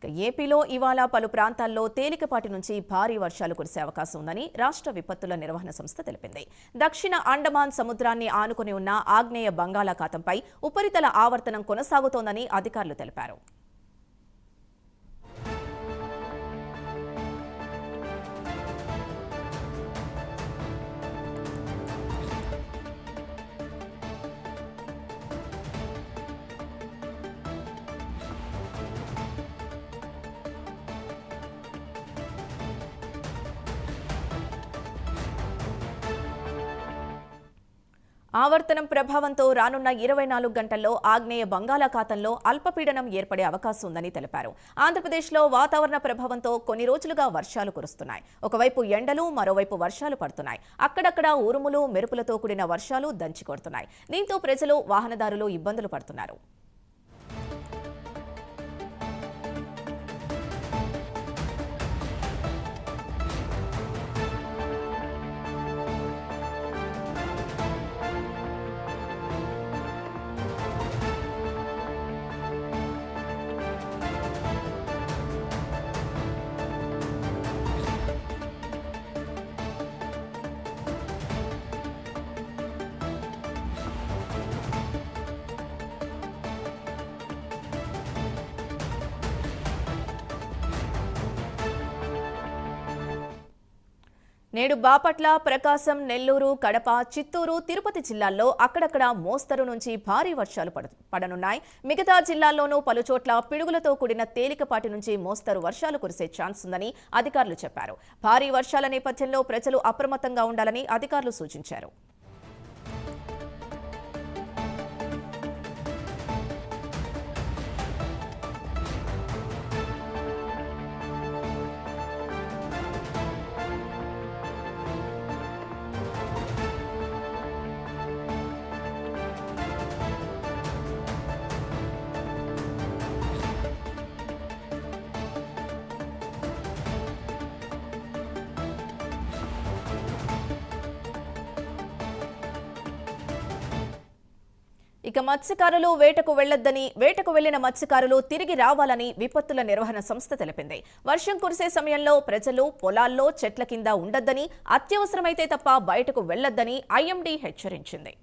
ఏపీలో ఇవాళ పలు ప్రాంతాల్లో తేలికపాటి నుంచి భారీ వర్షాలు కురిసే అవకాశం ఉందని రాష్ట్ర విపత్తుల నిర్వహణ సంస్థ తెలిపింది. దక్షిణ అండమాన్ సముద్రాన్ని ఆనుకుని ఉన్న ఆగ్నేయ బంగాళాఖాతంపై ఉపరితల ఆవర్తనం కొనసాగుతోందని అధికారులు తెలిపారు. ఆవర్తనం ప్రభావంతో రానున్న 24 గంటల్లో ఆగ్నేయ బంగాళాఖాతంలో అల్పపీడనం ఏర్పడే అవకాశం ఉందని తెలిపారు. ఆంధ్రప్రదేశ్లో వాతావరణ ప్రభావంతో కొన్ని రోజులుగా వర్షాలు కురుస్తున్నాయి. ఒకవైపు ఎండలు, మరోవైపు వర్షాలు పడుతున్నాయి. అక్కడక్కడ ఉరుములు, మెరుపులతో కూడిన వర్షాలు దంచికొడుతున్నాయి. దీంతో ప్రజలు, వాహనదారులు ఇబ్బందులు పడుతున్నారు. నేడు బాపట్ల, ప్రకాశం, నెల్లూరు, కడప, చిత్తూరు, తిరుపతి జిల్లాల్లో అక్కడక్కడ మోస్తరు నుంచి భారీ వర్షాలు పడనున్నాయి. మిగతా జిల్లాల్లోనూ పలుచోట్ల పిడుగులతో కూడిన తేలికపాటి నుంచి మోస్తరు వర్షాలు కురిసే ఛాన్స్ ఉందని అధికారులు చెప్పారు. భారీ వర్షాల నేపథ్యంలో ప్రజలు అప్రమత్తంగా ఉండాలని అధికారులు సూచించారు. ఇక మత్స్యకారులు వేటకు వెళ్లిన మత్స్యకారులు తిరిగి రావాలని విపత్తుల నిర్వహణ సంస్థ తెలిపింది. వర్షం కురిసే సమయంలో ప్రజలు పొలాల్లో, చెట్ల కింద ఉండొద్దని, అత్యవసరమైతే తప్ప బయటకు వెళ్లొద్దని ఐఎండీ హెచ్చరించింది.